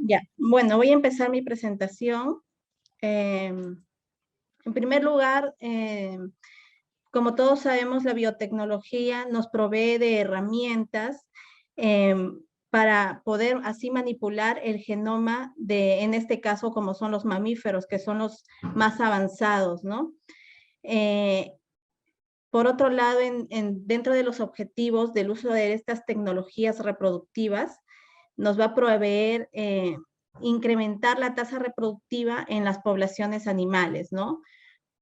Ya, bueno, voy a empezar mi presentación. En primer lugar, como todos sabemos, la biotecnología nos provee de herramientas para poder así manipular el genoma de, en este caso, como son los mamíferos, que son los más avanzados, ¿no? Eh, por otro lado, dentro de los objetivos del uso de estas tecnologías reproductivas, nos va a proveer incrementar la tasa reproductiva en las poblaciones animales, ¿no?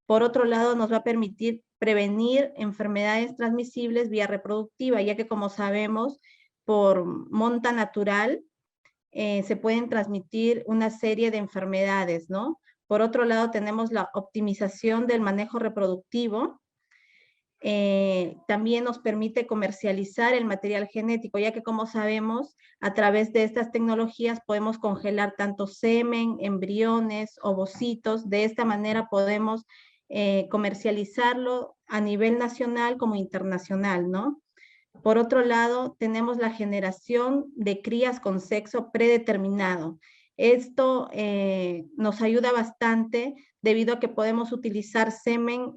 Por otro lado, nos va a permitir prevenir enfermedades transmisibles vía reproductiva, ya que como sabemos, por monta natural se pueden transmitir una serie de enfermedades, ¿no? Por otro lado, tenemos la optimización del manejo reproductivo. También nos permite comercializar el material genético, ya que como sabemos, a través de estas tecnologías podemos congelar tanto semen, embriones, ovocitos. De esta manera podemos comercializarlo a nivel nacional como internacional, ¿no? Por otro lado, tenemos la generación de crías con sexo predeterminado. Esto nos ayuda bastante debido a que podemos utilizar semen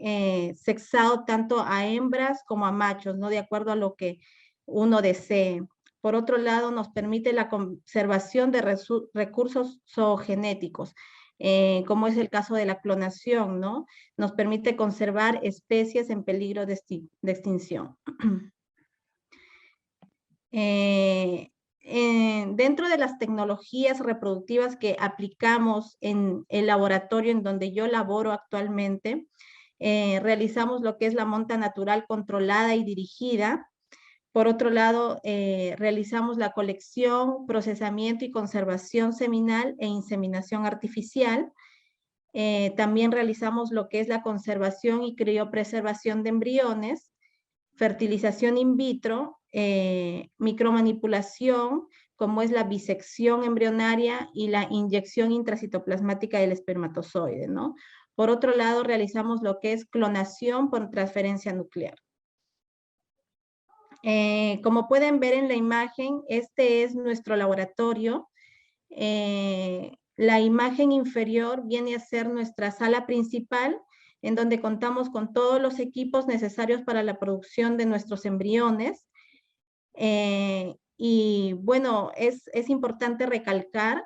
sexado tanto a hembras como a machos, ¿no? De acuerdo a lo que uno desee. Por otro lado, nos permite la conservación de recursos zoogenéticos, como es el caso de la clonación, ¿no? Nos permite conservar especies en peligro de extinción. Dentro de las tecnologías reproductivas que aplicamos en el laboratorio en donde yo laboro actualmente, realizamos lo que es la monta natural controlada y dirigida. Por otro lado, realizamos la colección, procesamiento y conservación seminal e inseminación artificial. También realizamos lo que es la conservación y criopreservación de embriones, fertilización in vitro, micromanipulación, como es la bisección embrionaria y la inyección intracitoplasmática del espermatozoide, ¿no? Por otro lado, realizamos lo que es clonación por transferencia nuclear. Como pueden ver en la imagen, este es nuestro laboratorio. La imagen inferior viene a ser nuestra sala principal, en donde contamos con todos los equipos necesarios para la producción de nuestros embriones. Y bueno, es importante recalcar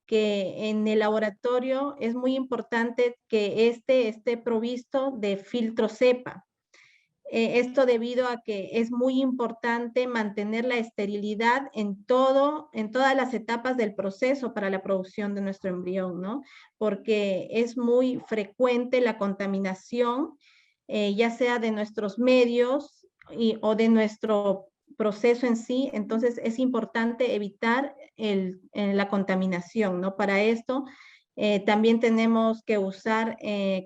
que en el laboratorio es muy importante que esté provisto de filtro cepa. Esto debido a que es muy importante mantener la esterilidad en todas las etapas del proceso para la producción de nuestro embrión, ¿no? Porque es muy frecuente la contaminación, ya sea de nuestros medios o de nuestro proceso en sí. Entonces es importante evitar la contaminación, ¿no? Para esto también tenemos que usar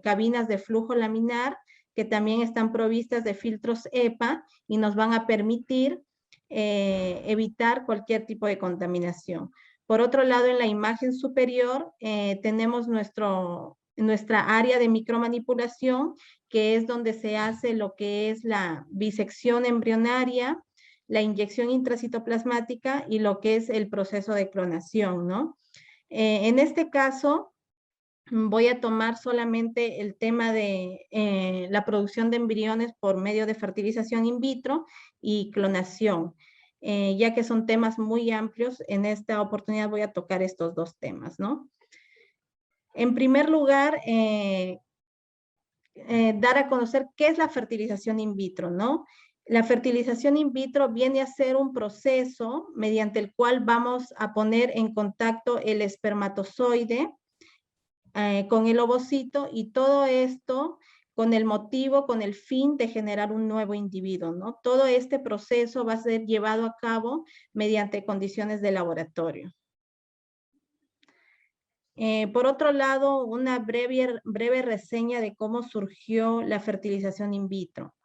cabinas de flujo laminar que también están provistas de filtros EPA y nos van a permitir evitar cualquier tipo de contaminación. Por otro lado, en la imagen superior tenemos nuestra área de micromanipulación, que es donde se hace lo que es la bisección embrionaria, la inyección intracitoplasmática y lo que es el proceso de clonación, ¿no? En este caso, voy a tomar solamente el tema de la producción de embriones por medio de fertilización in vitro y clonación, ya que son temas muy amplios. En esta oportunidad voy a tocar estos dos temas, ¿no? En primer lugar, dar a conocer qué es la fertilización in vitro, ¿no? La fertilización in vitro viene a ser un proceso mediante el cual vamos a poner en contacto el espermatozoide con el ovocito, y todo esto con el motivo, con el fin de generar un nuevo individuo, ¿no? Todo este proceso va a ser llevado a cabo mediante condiciones de laboratorio. Por otro lado, una breve reseña de cómo surgió la fertilización in vitro.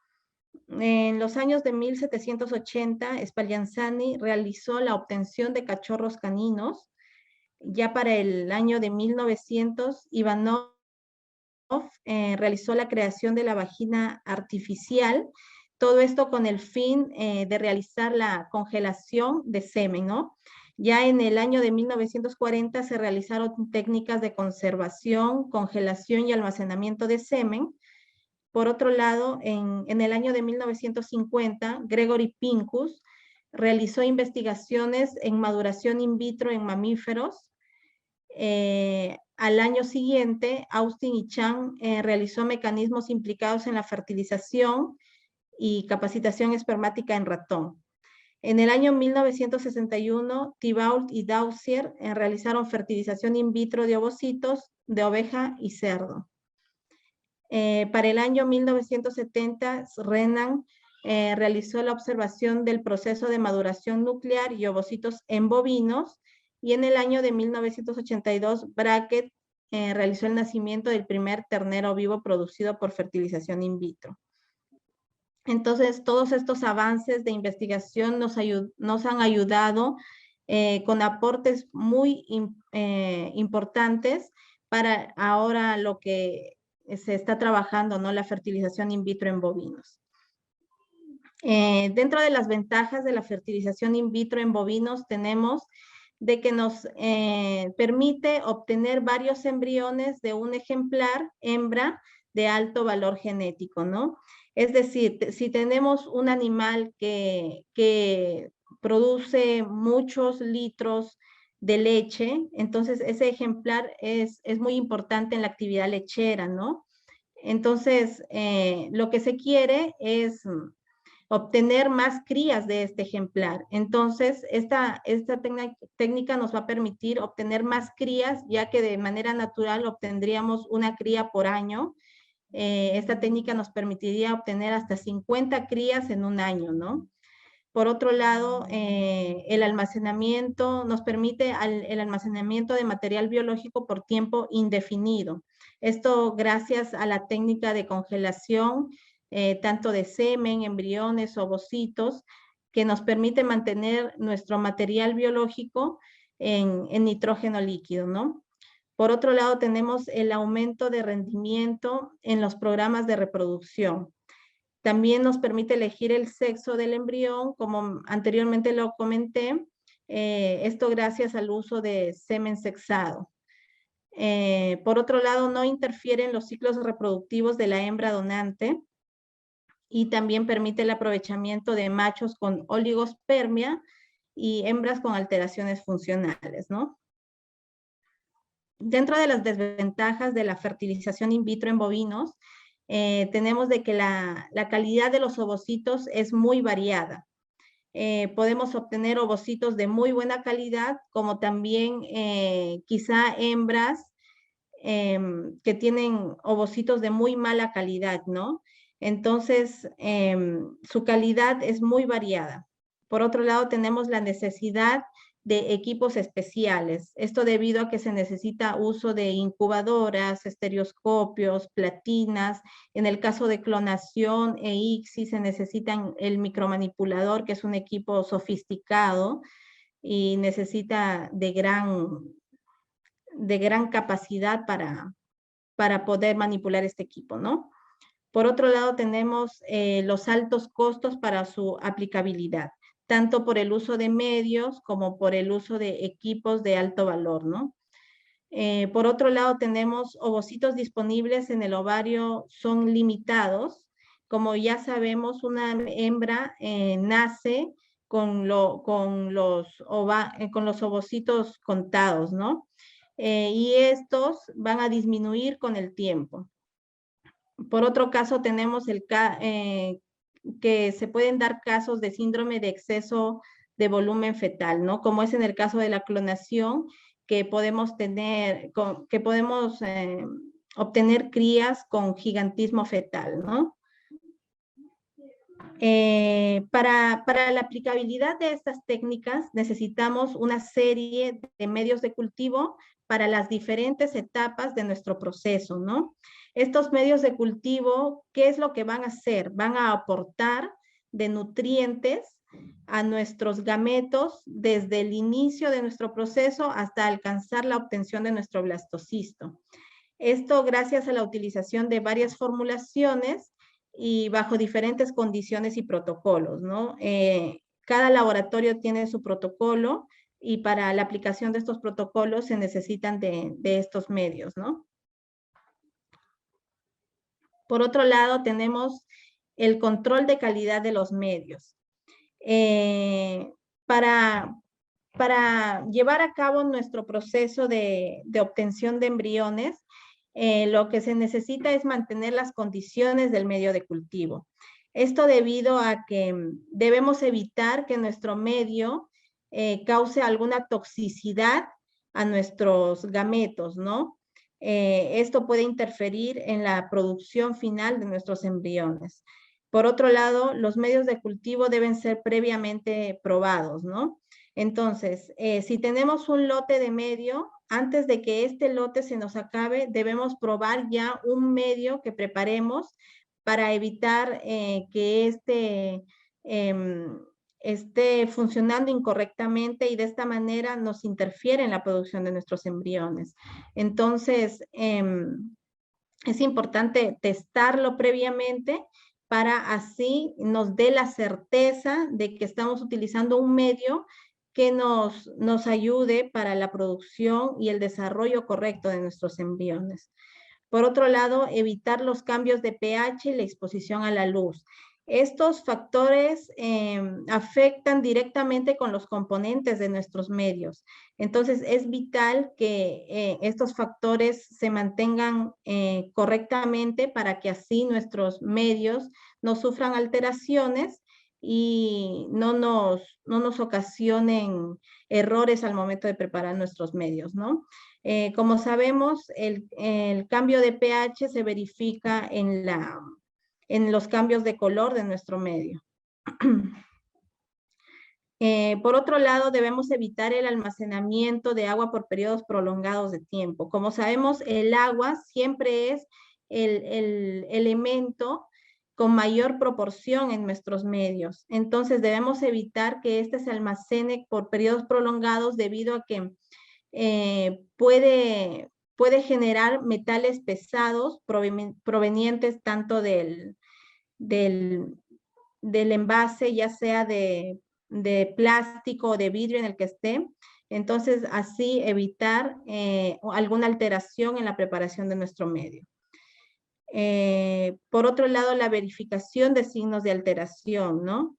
En los años de 1780, Spallanzani realizó la obtención de cachorros caninos. Ya para el año de 1900, Ivanov realizó la creación de la vagina artificial, todo esto con el fin de realizar la congelación de semen, ¿no? Ya en el año de 1940 se realizaron técnicas de conservación, congelación y almacenamiento de semen. Por otro lado, en el año de 1950, Gregory Pincus realizó investigaciones en maduración in vitro en mamíferos. Al año siguiente, Austin y Chan realizó mecanismos implicados en la fertilización y capacitación espermática en ratón. En el año 1961, Thibault y Dausier realizaron fertilización in vitro de ovocitos de oveja y cerdo. Para el año 1970, Renan realizó la observación del proceso de maduración nuclear y ovocitos en bovinos, y en el año de 1982, Brackett realizó el nacimiento del primer ternero vivo producido por fertilización in vitro. Entonces, todos estos avances de investigación nos han ayudado con aportes muy importantes para ahora lo que se está trabajando, ¿no? La fertilización in vitro en bovinos. Dentro de las ventajas de la fertilización in vitro en bovinos tenemos de que nos permite obtener varios embriones de un ejemplar hembra de alto valor genético, ¿no? Es decir, si tenemos un animal que produce muchos litros de leche, entonces ese ejemplar es muy importante en la actividad lechera, ¿no? Entonces, lo que se quiere es obtener más crías de este ejemplar. Entonces, esta técnica nos va a permitir obtener más crías, ya que de manera natural obtendríamos una cría por año. Esta técnica nos permitiría obtener hasta 50 crías en un año, ¿no? Por otro lado, el almacenamiento nos permite el almacenamiento de material biológico por tiempo indefinido. Esto gracias a la técnica de congelación, tanto de semen, embriones, ovocitos, que nos permite mantener nuestro material biológico en nitrógeno líquido, ¿no? Por otro lado, tenemos el aumento de rendimiento en los programas de reproducción. También nos permite elegir el sexo del embrión, como anteriormente lo comenté, esto gracias al uso de semen sexado. Por otro lado, no interfieren los ciclos reproductivos de la hembra donante y también permite el aprovechamiento de machos con oligospermia y hembras con alteraciones funcionales, ¿no? Dentro de las desventajas de la fertilización in vitro en bovinos, tenemos de que la calidad de los ovocitos es muy variada. Podemos obtener ovocitos de muy buena calidad, como también quizá hembras que tienen ovocitos de muy mala calidad, ¿no? Entonces, su calidad es muy variada. Por otro lado, tenemos la necesidad de equipos especiales. Esto debido a que se necesita uso de incubadoras, estereoscopios, platinas. En el caso de clonación e ICSI se necesitan el micromanipulador, que es un equipo sofisticado y necesita de gran capacidad para poder manipular este equipo, ¿no? Por otro lado, tenemos los altos costos para su aplicabilidad, tanto por el uso de medios como por el uso de equipos de alto valor, ¿no? Por otro lado, tenemos ovocitos disponibles en el ovario son limitados. Como ya sabemos, una hembra nace con los ovocitos contados, ¿no? Y estos van a disminuir con el tiempo. Por otro caso, tenemos que se pueden dar casos de síndrome de exceso de volumen fetal, ¿no? Como es en el caso de la clonación, que podemos obtener crías con gigantismo fetal, ¿no? Para la aplicabilidad de estas técnicas necesitamos una serie de medios de cultivo para las diferentes etapas de nuestro proceso, ¿no? Estos medios de cultivo, ¿qué es lo que van a hacer? Van a aportar de nutrientes a nuestros gametos desde el inicio de nuestro proceso hasta alcanzar la obtención de nuestro blastocisto. Esto gracias a la utilización de varias formulaciones y bajo diferentes condiciones y protocolos, ¿no? Cada laboratorio tiene su protocolo y para la aplicación de estos protocolos se necesitan de estos medios, ¿no? Por otro lado, tenemos el control de calidad de los medios. Para llevar a cabo nuestro proceso de obtención de embriones, lo que se necesita es mantener las condiciones del medio de cultivo. Esto debido a que debemos evitar que nuestro medio cause alguna toxicidad a nuestros gametos, ¿no? Esto puede interferir en la producción final de nuestros embriones. Por otro lado, los medios de cultivo deben ser previamente probados, ¿no? Entonces, si tenemos un lote de medio, antes de que este lote se nos acabe, debemos probar ya un medio que preparemos para evitar que esté funcionando incorrectamente y de esta manera nos interfiere en la producción de nuestros embriones. Entonces, es importante testarlo previamente para así nos dé la certeza de que estamos utilizando un medio que nos ayude para la producción y el desarrollo correcto de nuestros embriones. Por otro lado, evitar los cambios de pH y la exposición a la luz. Estos factores afectan directamente con los componentes de nuestros medios. Entonces, es vital que estos factores se mantengan correctamente para que así nuestros medios no sufran alteraciones y no nos ocasionen errores al momento de preparar nuestros medios, ¿no? Como sabemos, el cambio de pH se verifica en los cambios de color de nuestro medio. Por otro lado, debemos evitar el almacenamiento de agua por periodos prolongados de tiempo. Como sabemos, el agua siempre es el elemento con mayor proporción en nuestros medios. Entonces, debemos evitar que éste se almacene por periodos prolongados debido a que puede generar metales pesados provenientes tanto del envase, ya sea de plástico o de vidrio en el que esté. Entonces, así evitar alguna alteración en la preparación de nuestro medio. Por otro lado, la verificación de signos de alteración, ¿no?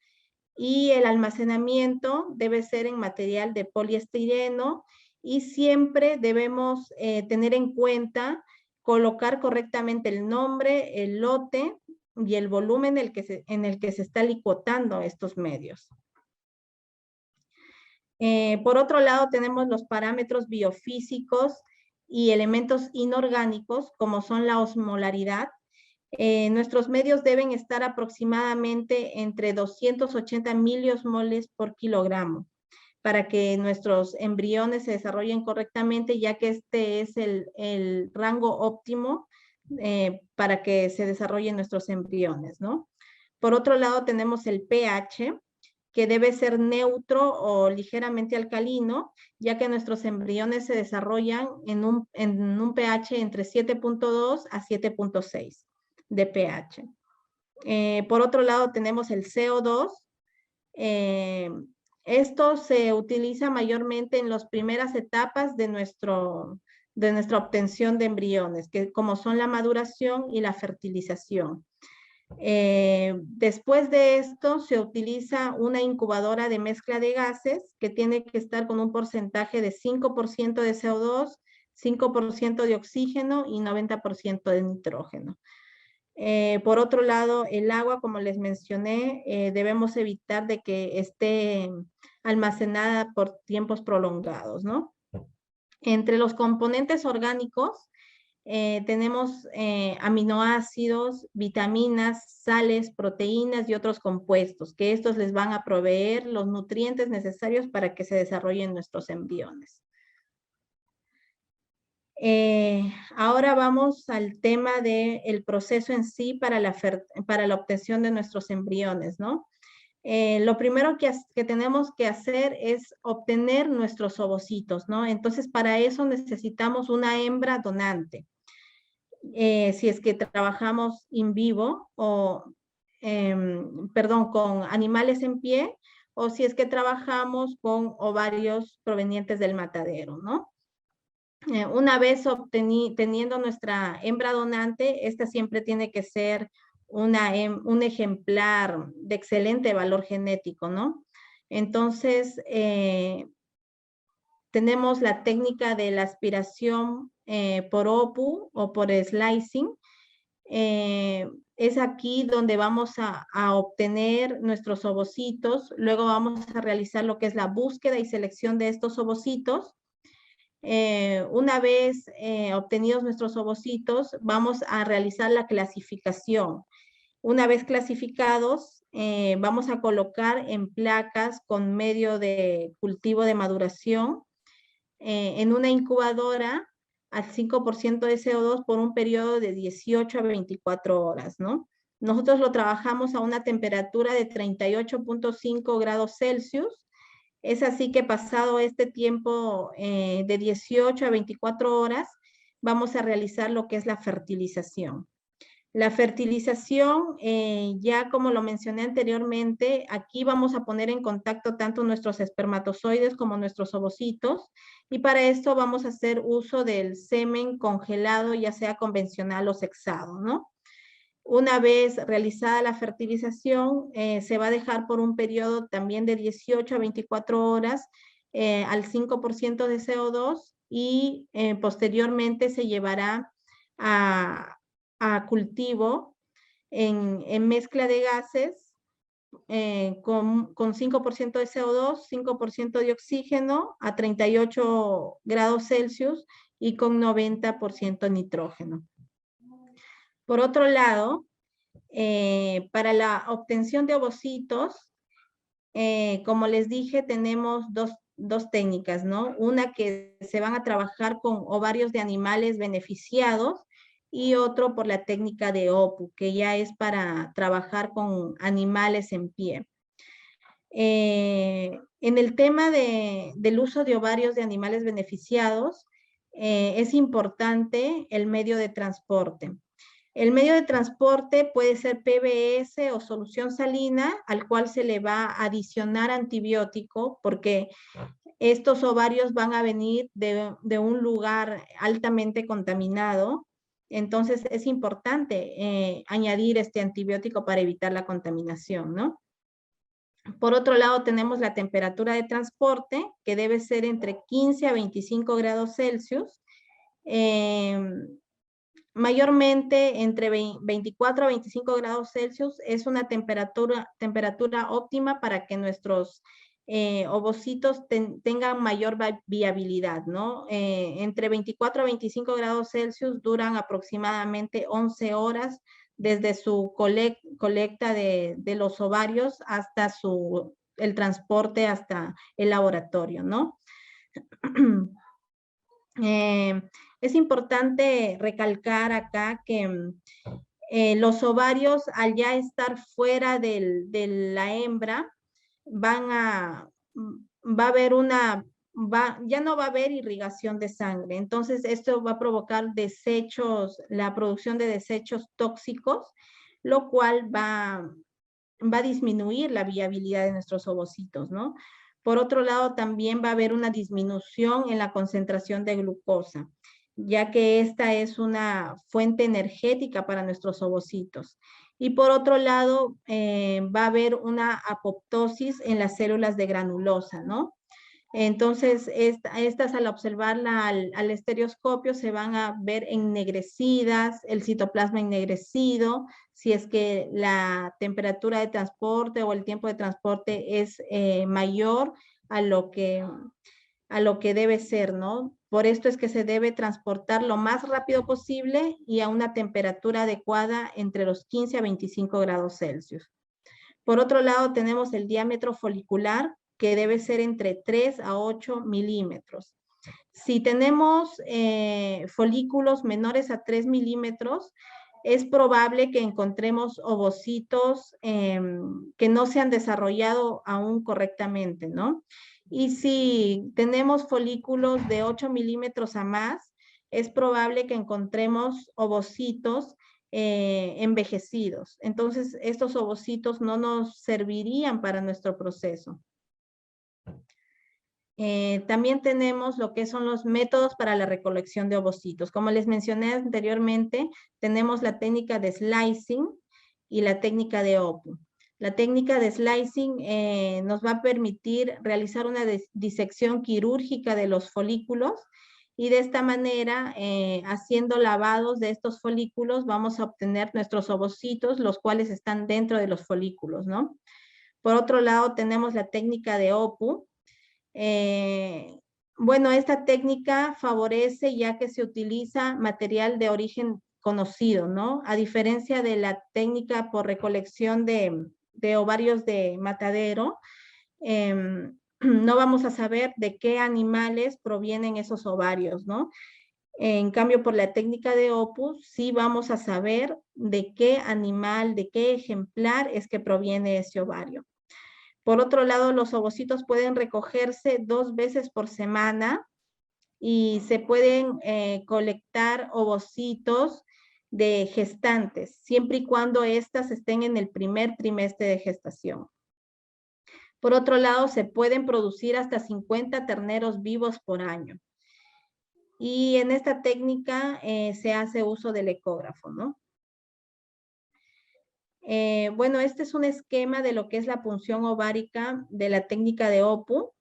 Y el almacenamiento debe ser en material de poliestireno y siempre debemos tener en cuenta colocar correctamente el nombre, el lote y el volumen en el que se está licuotando estos medios. Por otro lado, tenemos los parámetros biofísicos y elementos inorgánicos, como son la osmolaridad. Nuestros medios deben estar aproximadamente entre 280 miliosmoles por kilogramo para que nuestros embriones se desarrollen correctamente, ya que este es el rango óptimo para que se desarrollen nuestros embriones, ¿no? Por otro lado, tenemos el pH, que debe ser neutro o ligeramente alcalino, ya que nuestros embriones se desarrollan en un pH entre 7.2 a 7.6 de pH. Por otro lado, tenemos el CO2. Esto se utiliza mayormente en las primeras etapas de nuestra obtención de embriones, que como son la maduración y la fertilización. Después de esto se utiliza una incubadora de mezcla de gases que tiene que estar con un porcentaje de 5% de CO2, 5% de oxígeno y 90% de nitrógeno. Por otro lado, el agua, como les mencioné, debemos evitar de que esté almacenada por tiempos prolongados, ¿no? Entre los componentes orgánicos, tenemos aminoácidos, vitaminas, sales, proteínas y otros compuestos, que estos les van a proveer los nutrientes necesarios para que se desarrollen nuestros embriones. Ahora vamos al tema del proceso en sí para la obtención de nuestros embriones, ¿no? Lo primero que tenemos que hacer es obtener nuestros ovocitos, ¿no? Entonces, para eso necesitamos una hembra donante. Si es que trabajamos in vivo o, con animales en pie, o si es que trabajamos con ovarios provenientes del matadero, ¿no? Una vez teniendo nuestra hembra donante, esta siempre tiene que ser un ejemplar de excelente valor genético, ¿no? Entonces, tenemos la técnica de la aspiración por OPU o por slicing. Es aquí donde vamos a obtener nuestros ovocitos. Luego vamos a realizar lo que es la búsqueda y selección de estos ovocitos. Una vez obtenidos nuestros ovocitos, vamos a realizar la clasificación. Una vez clasificados, vamos a colocar en placas con medio de cultivo de maduración en una incubadora al 5% de CO2 por un periodo de 18 a 24 horas, ¿no? Nosotros lo trabajamos a una temperatura de 38.5 grados Celsius. Es así que pasado este tiempo de 18 a 24 horas, vamos a realizar lo que es la fertilización. La fertilización, ya como lo mencioné anteriormente, aquí vamos a poner en contacto tanto nuestros espermatozoides como nuestros ovocitos, y para esto vamos a hacer uso del semen congelado, ya sea convencional o sexado, ¿no? Una vez realizada la fertilización, se va a dejar por un periodo también de 18 a 24 horas al 5% de CO2 y posteriormente se llevará a cultivo en mezcla de gases con 5% de CO2, 5% de oxígeno a 38 grados Celsius y con 90% nitrógeno. Por otro lado, para la obtención de ovocitos, como les dije, tenemos dos técnicas, ¿no? Una que se van a trabajar con ovarios de animales beneficiados y otro por la técnica de OPU, que ya es para trabajar con animales en pie. En el tema del uso de ovarios de animales beneficiados, es importante el medio de transporte. El medio de transporte puede ser PBS o solución salina, al cual se le va a adicionar antibiótico, porque estos ovarios van a venir de un lugar altamente contaminado. Entonces es importante añadir este antibiótico para evitar la contaminación, ¿no? Por otro lado, tenemos la temperatura de transporte, que debe ser entre 15 a 25 grados Celsius. Mayormente entre 24 a 25 grados Celsius es una temperatura óptima para que nuestros ovocitos tengan mayor viabilidad, ¿no? Entre 24 a 25 grados Celsius duran aproximadamente 11 horas desde su colecta de los ovarios hasta el transporte hasta el laboratorio, ¿no? Es importante recalcar acá que los ovarios, al ya estar fuera de la hembra, va a haber ya no va a haber irrigación de sangre. Entonces, esto va a provocar la producción de desechos tóxicos, lo cual va a disminuir la viabilidad de nuestros ovocitos, ¿no? Por otro lado, también va a haber una disminución en la concentración de glucosa, ya que esta es una fuente energética para nuestros ovocitos. Y por otro lado, va a haber una apoptosis en las células de granulosa, ¿no? Entonces, estas al observarla al estereoscopio se van a ver ennegrecidas, el citoplasma ennegrecido, si es que la temperatura de transporte o el tiempo de transporte es mayor a lo que debe ser, ¿no? Por esto es que se debe transportar lo más rápido posible y a una temperatura adecuada entre los 15 a 25 grados Celsius. Por otro lado, tenemos el diámetro folicular, que debe ser entre 3 a 8 milímetros. Si tenemos folículos menores a 3 milímetros, es probable que encontremos ovocitos que no se han desarrollado aún correctamente, ¿no? Y si tenemos folículos de 8 milímetros a más, es probable que encontremos ovocitos envejecidos. Entonces, estos ovocitos no nos servirían para nuestro proceso. También tenemos lo que son los métodos para la recolección de ovocitos. Como les mencioné anteriormente, tenemos la técnica de slicing y la técnica de OPU. La técnica de slicing nos va a permitir realizar una disección quirúrgica de los folículos y de esta manera, haciendo lavados de estos folículos, vamos a obtener nuestros ovocitos, los cuales están dentro de los folículos, ¿no? Por otro lado, tenemos la técnica de OPU. Bueno, esta técnica favorece ya que se utiliza material de origen conocido, ¿no? A diferencia de la técnica por recolección de ovarios de matadero, no vamos a saber de qué animales provienen esos ovarios, ¿no? En cambio, por la técnica de Opus, sí vamos a saber de qué animal, de qué ejemplar es que proviene ese ovario. Por otro lado, los ovocitos pueden recogerse 2 veces por semana y se pueden colectar ovocitos de gestantes, siempre y cuando éstas estén en el primer trimestre de gestación. Por otro lado, se pueden producir hasta 50 terneros vivos por año. Y en esta técnica se hace uso del ecógrafo, ¿no? Bueno, este es un esquema de lo que es la punción ovárica de la técnica de OPU.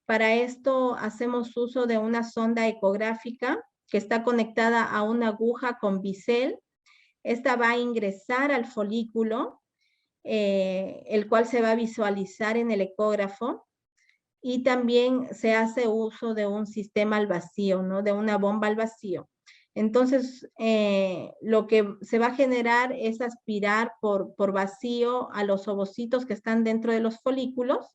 Para esto hacemos uso de una sonda ecográfica que está conectada a una aguja con bisel. Esta va a ingresar al folículo, el cual se va a visualizar en el ecógrafo. Y también se hace uso de un sistema al vacío, ¿no? De una bomba al vacío. Entonces, lo que se va a generar es aspirar por vacío a los ovocitos que están dentro de los folículos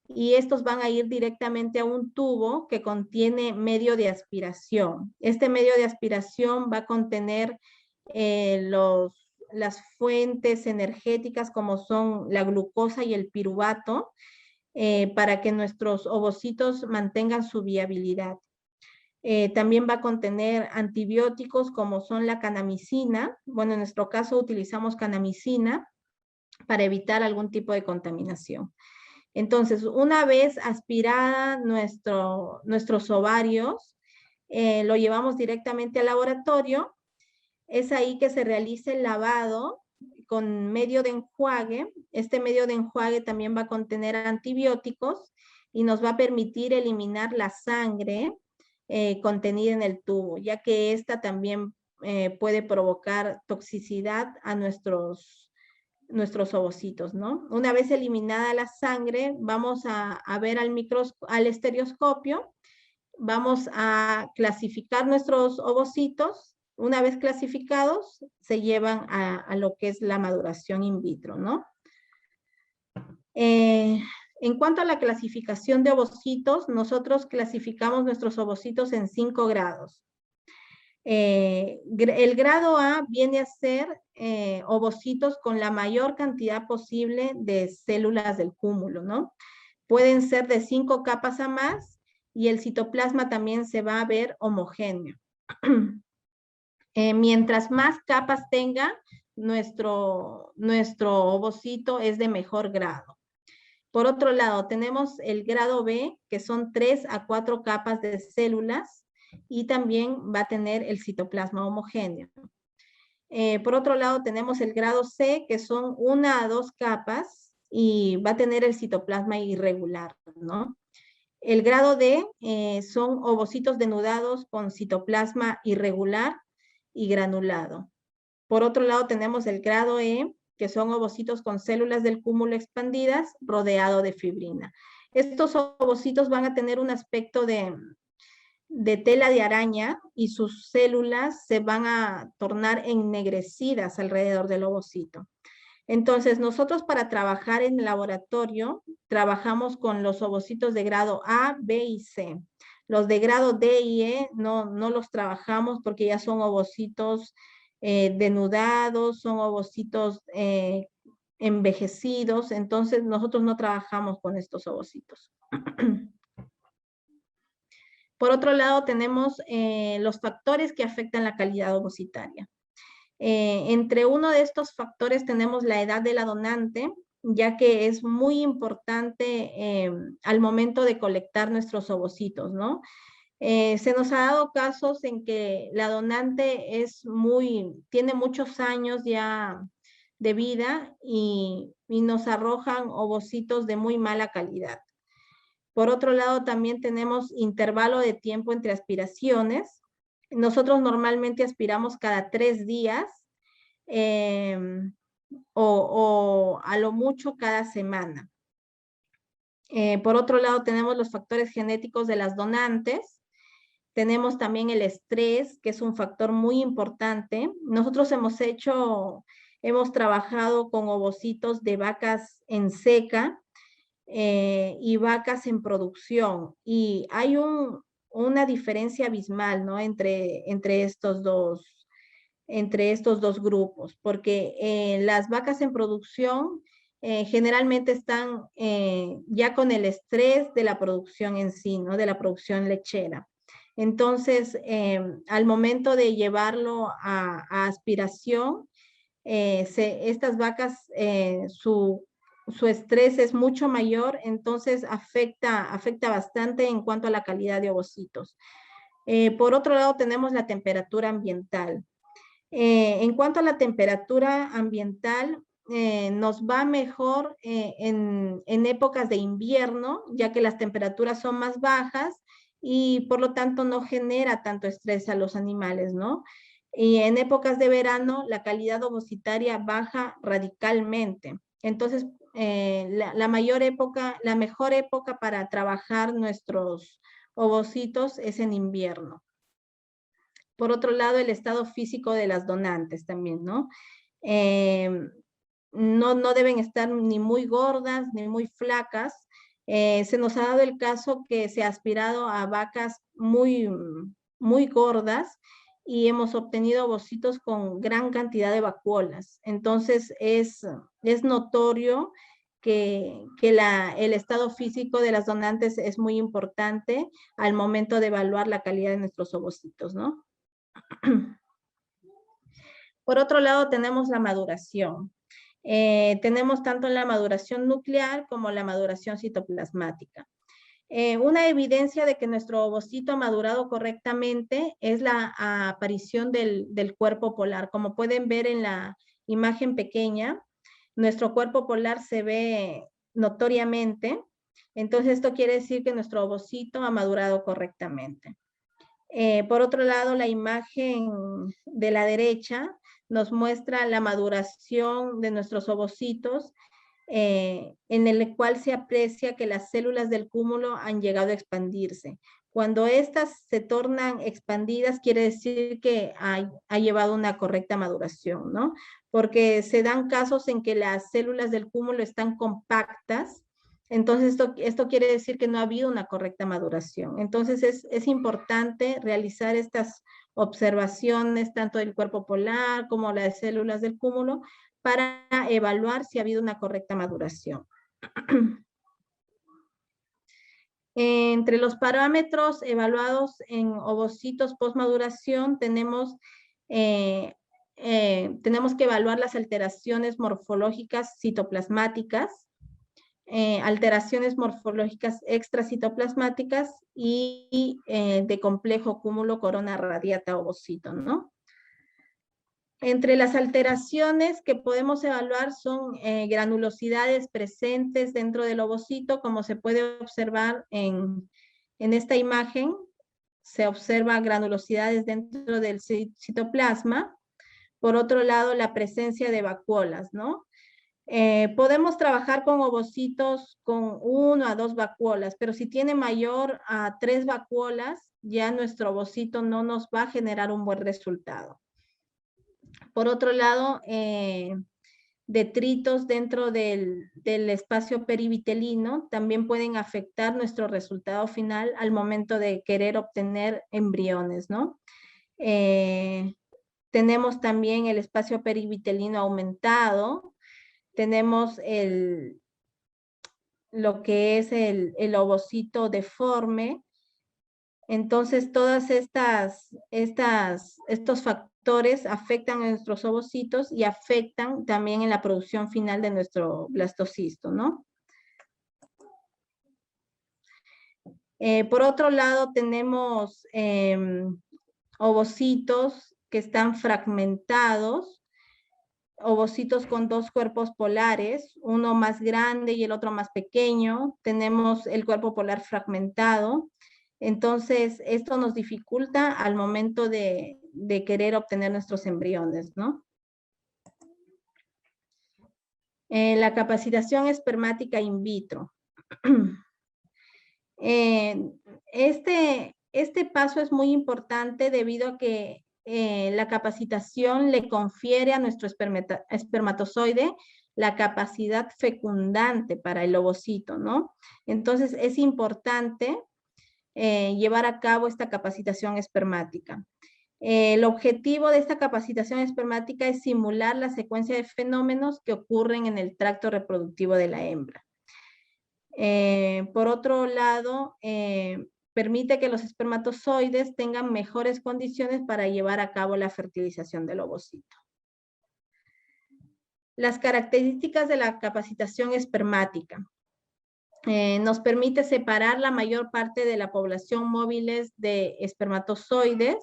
y estos van a ir directamente a un tubo que contiene medio de aspiración. Este medio de aspiración va a contener las fuentes energéticas como son la glucosa y el piruvato para que nuestros ovocitos mantengan su viabilidad. También va a contener antibióticos como son la kanamicina. Bueno, en nuestro caso utilizamos kanamicina para evitar algún tipo de contaminación. Entonces, una vez aspirada nuestros ovarios, lo llevamos directamente al laboratorio. Es ahí que se realiza el lavado con medio de enjuague. Este medio de enjuague también va a contener antibióticos y nos va a permitir eliminar la sangre contenida en el tubo, ya que esta también puede provocar toxicidad a nuestros ovocitos, ¿no? Una vez eliminada la sangre, vamos a ver al estereoscopio, vamos a clasificar nuestros ovocitos. Una vez clasificados, se llevan a lo que es la maduración in vitro, ¿no? En cuanto a la clasificación de ovocitos, nosotros clasificamos nuestros ovocitos en 5 grados. El grado A viene a ser ovocitos con la mayor cantidad posible de células del cúmulo, ¿no? Pueden ser de 5 capas a más y el citoplasma también se va a ver homogéneo. Mientras más capas tenga, nuestro ovocito es de mejor grado. Por otro lado, tenemos el grado B, que son 3 a 4 capas de células y también va a tener el citoplasma homogéneo. Por otro lado, tenemos el grado C, que son 1 a 2 capas y va a tener el citoplasma irregular, ¿no? El grado D son ovocitos denudados con citoplasma irregular y granulado. Por otro lado, tenemos el grado E, que son ovocitos con células del cúmulo expandidas rodeado de fibrina. Estos ovocitos van a tener un aspecto de tela de araña y sus células se van a tornar ennegrecidas alrededor del ovocito. Entonces, nosotros para trabajar en el laboratorio, trabajamos con los ovocitos de grado A, B y C. Los de grado D y E no los trabajamos porque ya son ovocitos denudados, son ovocitos envejecidos, entonces nosotros no trabajamos con estos ovocitos. Por otro lado, tenemos los factores que afectan la calidad ovocitaria. Entre uno de estos factores tenemos la edad de la donante, ya que es muy importante al momento de colectar nuestros ovocitos, ¿no? Se nos ha dado casos en que la donante tiene muchos años ya de vida y nos arrojan ovocitos de muy mala calidad. Por otro lado, también tenemos intervalo de tiempo entre aspiraciones. Nosotros normalmente aspiramos cada 3 días o a lo mucho cada semana. Por otro lado, tenemos los factores genéticos de las donantes. Tenemos también el estrés, que es un factor muy importante. Nosotros hemos trabajado con ovocitos de vacas en seca y vacas en producción. Y hay una diferencia abismal, ¿no? Entre estos dos grupos, porque las vacas en producción generalmente están ya con el estrés de la producción en sí, ¿no? De la producción lechera. Entonces, al momento de llevarlo a aspiración, estas vacas, su estrés es mucho mayor, entonces afecta bastante en cuanto a la calidad de ovocitos. Por otro lado, tenemos la temperatura ambiental. En cuanto a la temperatura ambiental, nos va mejor en épocas de invierno, ya que las temperaturas son más bajas y por lo tanto no genera tanto estrés a los animales, ¿no? Y en épocas de verano, la calidad ovocitaria baja radicalmente. Entonces, la mejor época para trabajar nuestros ovocitos es en invierno. Por otro lado, el estado físico de las donantes también, ¿no? No deben estar ni muy gordas ni muy flacas. Se nos ha dado el caso que se ha aspirado a vacas muy, muy gordas y hemos obtenido ovocitos con gran cantidad de vacuolas. Entonces, es notorio que el estado físico de las donantes es muy importante al momento de evaluar la calidad de nuestros ovocitos, ¿no? Por otro lado, tenemos la maduración. Tenemos tanto la maduración nuclear como la maduración citoplasmática. Una evidencia de que nuestro ovocito ha madurado correctamente es la aparición del cuerpo polar. Como pueden ver en la imagen pequeña, nuestro cuerpo polar se ve notoriamente. Entonces, esto quiere decir que nuestro ovocito ha madurado correctamente. Por otro lado, la imagen de la derecha nos muestra la maduración de nuestros ovocitos, en el cual se aprecia que las células del cúmulo han llegado a expandirse. Cuando estas se tornan expandidas, quiere decir que ha llevado una correcta maduración, ¿no? Porque se dan casos en que las células del cúmulo están compactas. Entonces, esto quiere decir que no ha habido una correcta maduración. Entonces, es importante realizar estas observaciones, tanto del cuerpo polar como las células del cúmulo, para evaluar si ha habido una correcta maduración. Entre los parámetros evaluados en ovocitos post-maduración tenemos que evaluar las alteraciones morfológicas citoplasmáticas, alteraciones morfológicas extracitoplasmáticas y de complejo cúmulo corona radiata ovocito, ¿no? Entre las alteraciones que podemos evaluar son granulosidades presentes dentro del ovocito, como se puede observar en esta imagen. Se observa granulosidades dentro del citoplasma. Por otro lado, la presencia de vacuolas, ¿no? Podemos trabajar con ovocitos con 1 a 2 vacuolas, pero si tiene mayor a 3 vacuolas, ya nuestro ovocito no nos va a generar un buen resultado. Por otro lado, detritos dentro del espacio perivitelino también pueden afectar nuestro resultado final al momento de querer obtener embriones, ¿no? Tenemos también el espacio perivitelino aumentado, tenemos lo que es el ovocito deforme. Entonces, estos factores factores afectan a nuestros ovocitos y afectan también en la producción final de nuestro blastocisto, ¿no? Por otro lado, tenemos ovocitos que están fragmentados, ovocitos con dos cuerpos polares, uno más grande y el otro más pequeño. Tenemos el cuerpo polar fragmentado. Entonces, esto nos dificulta al momento de querer obtener nuestros embriones, ¿no? La capacitación espermática in vitro. Este paso es muy importante debido a que la capacitación le confiere a nuestro espermatozoide la capacidad fecundante para el ovocito, ¿no? Entonces es importante llevar a cabo esta capacitación espermática. El objetivo de esta capacitación espermática es simular la secuencia de fenómenos que ocurren en el tracto reproductivo de la hembra. Por otro lado, permite que los espermatozoides tengan mejores condiciones para llevar a cabo la fertilización del ovocito. Las características de la capacitación espermática. Nos permite separar la mayor parte de la población móviles de espermatozoides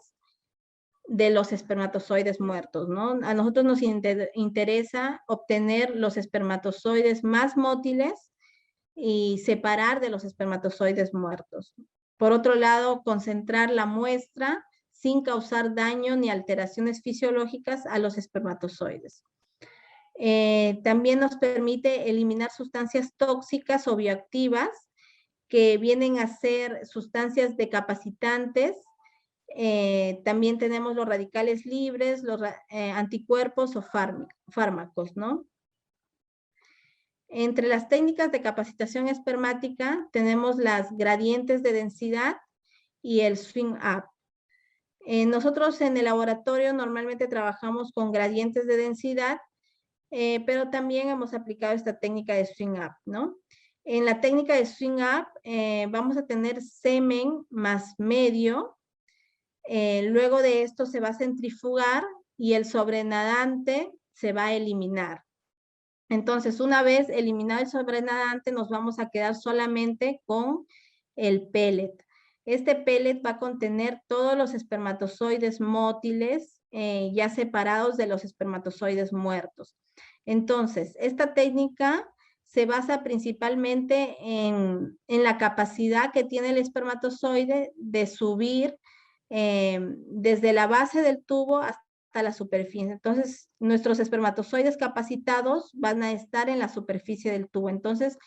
de los espermatozoides muertos, ¿no? A nosotros nos interesa obtener los espermatozoides más mótiles y separar de los espermatozoides muertos. Por otro lado, concentrar la muestra sin causar daño ni alteraciones fisiológicas a los espermatozoides. También nos permite eliminar sustancias tóxicas o bioactivas que vienen a ser sustancias decapacitantes. También tenemos los radicales libres, los anticuerpos o fármacos, ¿no? Entre las técnicas de capacitación espermática tenemos las gradientes de densidad y el swing up. Nosotros en el laboratorio normalmente trabajamos con gradientes de densidad, pero también hemos aplicado esta técnica de swing up, ¿no? En la técnica de swing up vamos a tener semen más medio. Luego de esto se va a centrifugar y el sobrenadante se va a eliminar. Entonces, una vez eliminado el sobrenadante, nos vamos a quedar solamente con el pellet. Este pellet va a contener todos los espermatozoides mótiles ya separados de los espermatozoides muertos. Entonces, esta técnica se basa principalmente en la capacidad que tiene el espermatozoide de subir desde la base del tubo hasta la superficie. Entonces, nuestros espermatozoides capacitados van a estar en la superficie del tubo. Entonces,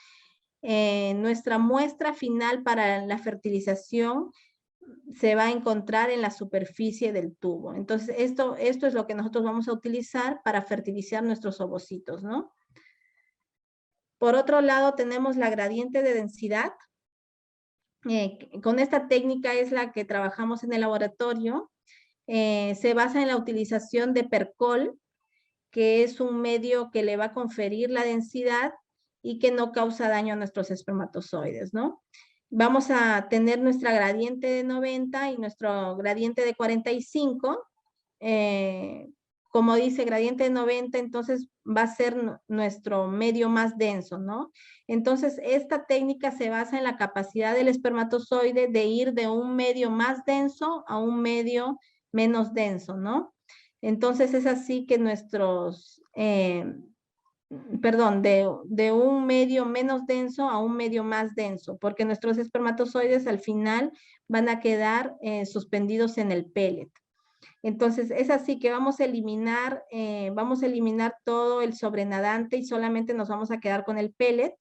nuestra muestra final para la fertilización se va a encontrar en la superficie del tubo. Entonces, esto es lo que nosotros vamos a utilizar para fertilizar nuestros ovocitos, ¿no? Por otro lado, tenemos la gradiente de densidad. Con esta técnica es la que trabajamos en el laboratorio. Se basa en la utilización de percol, que es un medio que le va a conferir la densidad y que no causa daño a nuestros espermatozoides, ¿no? Vamos a tener nuestra gradiente de 90 y nuestro gradiente de 45. Como dice gradiente de 90, entonces va a ser nuestro medio más denso, ¿no? Entonces, esta técnica se basa en la capacidad del espermatozoide de ir de un medio más denso a un medio menos denso, ¿no? Entonces, es así que nuestros, de un medio menos denso a un medio más denso, porque nuestros espermatozoides al final van a quedar suspendidos en el pellet. Entonces, es así que vamos a eliminar todo el sobrenadante y solamente nos vamos a quedar con el pellet.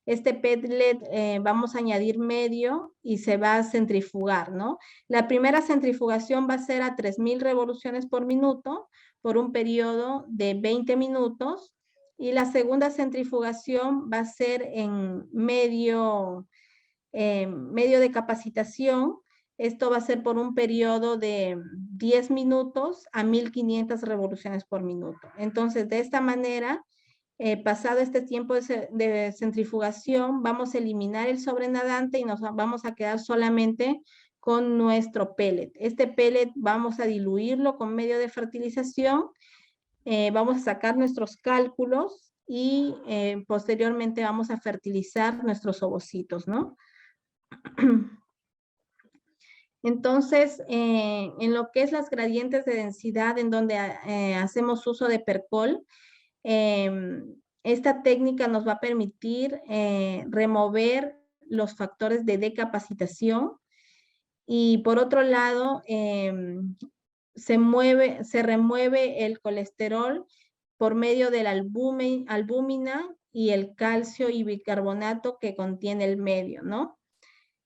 Este pellet vamos a añadir medio y se va a centrifugar, ¿no? La primera centrifugación va a ser a 3000 revoluciones por minuto por un periodo de 20 minutos y la segunda centrifugación va a ser en medio de capacitación. Esto va a ser por un periodo de 10 minutos a 1500 revoluciones por minuto. Entonces, de esta manera, pasado este tiempo de centrifugación, vamos a eliminar el sobrenadante y nos vamos a quedar solamente con nuestro pellet. Este pellet vamos a diluirlo con medio de fertilización, vamos a sacar nuestros cálculos y posteriormente vamos a fertilizar nuestros ovocitos, ¿no? Entonces, en lo que es las gradientes de densidad, en donde hacemos uso de percol, esta técnica nos va a permitir remover los factores de decapacitación y por otro lado, se remueve el colesterol por medio de la albúmina y el calcio y bicarbonato que contiene el medio, ¿no?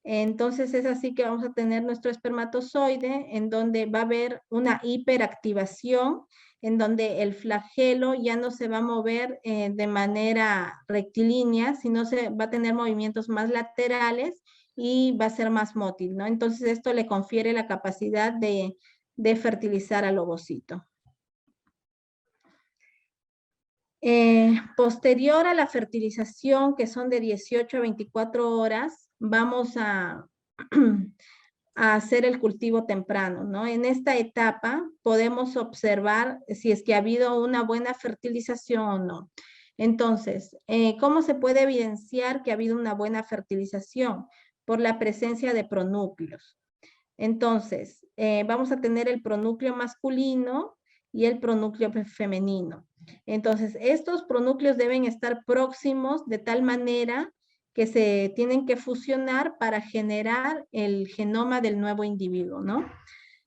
Entonces es así que vamos a tener nuestro espermatozoide en donde va a haber una hiperactivación, en donde el flagelo ya no se va a mover de manera rectilínea, sino se va a tener movimientos más laterales y va a ser más mótil, ¿no? Entonces esto le confiere la capacidad de fertilizar al ovocito. Posterior a la fertilización, que son de 18 a 24 horas, vamos a, a hacer el cultivo temprano, ¿no? En esta etapa podemos observar si es que ha habido una buena fertilización o no. Entonces, ¿cómo se puede evidenciar que ha habido una buena fertilización? Por la presencia de pronúcleos. Entonces, vamos a tener el pronúcleo masculino y el pronúcleo femenino. Entonces, estos pronúcleos deben estar próximos de tal manera que se tienen que fusionar para generar el genoma del nuevo individuo, ¿no?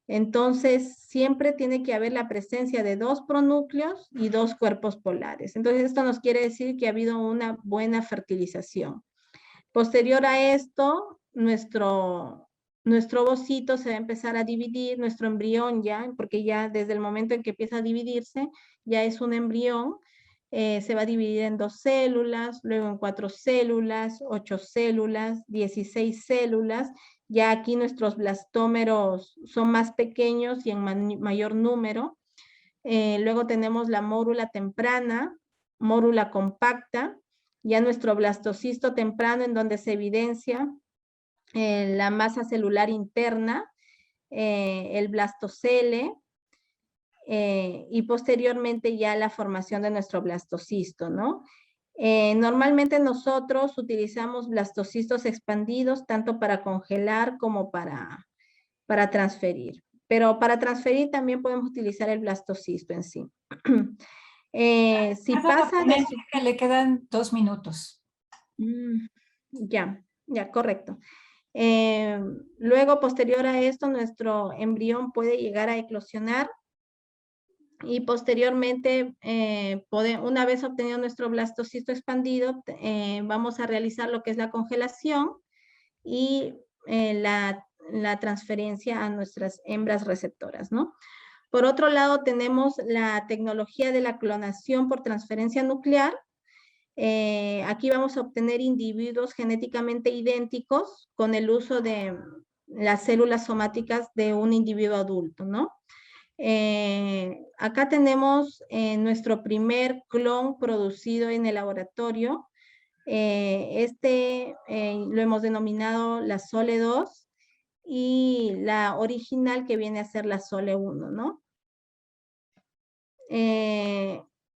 Entonces, siempre tiene que haber la presencia de 2 pronúcleos y 2 cuerpos polares. Entonces, esto nos quiere decir que ha habido una buena fertilización. Posterior a esto, nuestro ovocito se va a empezar a dividir, nuestro embrión ya, porque ya desde el momento en que empieza a dividirse, ya es un embrión, se va a dividir en 2 células, luego en 4 células, 8 células, 16 células. Ya aquí nuestros blastómeros son más pequeños y en mayor número. Luego tenemos la mórula temprana, mórula compacta, ya nuestro blastocisto temprano en donde se evidencia la masa celular interna, el blastocele, y posteriormente ya la formación de nuestro blastocisto, ¿no? Normalmente nosotros utilizamos blastocistos expandidos tanto para congelar como para transferir. Pero para transferir también podemos utilizar el blastocisto en sí. Si pasa de su... que le quedan 2 minutos. Ya, correcto. Luego, posterior a esto, nuestro embrión puede llegar a eclosionar y posteriormente, una vez obtenido nuestro blastocisto expandido, vamos a realizar lo que es la congelación y la transferencia a nuestras hembras receptoras, ¿no? Por otro lado, tenemos la tecnología de la clonación por transferencia nuclear. Aquí vamos a obtener individuos genéticamente idénticos con el uso de las células somáticas de un individuo adulto, ¿no? Acá tenemos nuestro primer clon producido en el laboratorio. Lo hemos denominado la Sole 2 y la original que viene a ser la Sole 1, ¿no?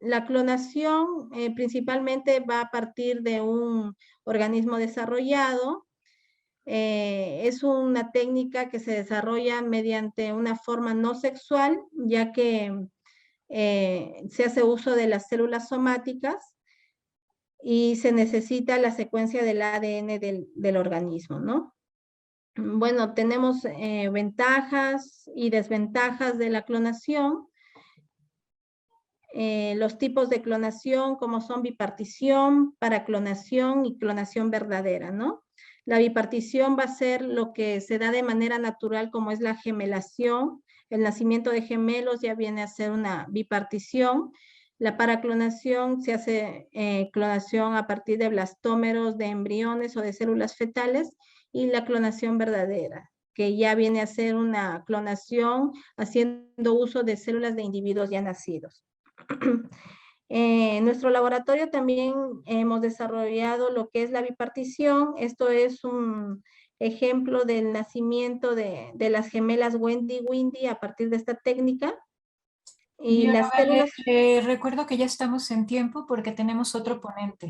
La clonación principalmente va a partir de un organismo desarrollado. Es una técnica que se desarrolla mediante una forma no sexual, ya que se hace uso de las células somáticas y se necesita la secuencia del ADN del organismo, ¿no? Bueno, tenemos ventajas y desventajas de la clonación. Los tipos de clonación, como son bipartición, paraclonación y clonación verdadera, ¿no? La bipartición va a ser lo que se da de manera natural, como es la gemelación. El nacimiento de gemelos ya viene a ser una bipartición. La paraclonación se hace clonación a partir de blastómeros de embriones o de células fetales, y la clonación verdadera, que ya viene a ser una clonación haciendo uso de células de individuos ya nacidos. En nuestro laboratorio también hemos desarrollado lo que es la bipartición. Esto es ejemplo del nacimiento de las gemelas Wendy y Windy a partir de esta técnica. Y las Bióloga, células, le recuerdo que ya estamos en tiempo porque tenemos otro ponente.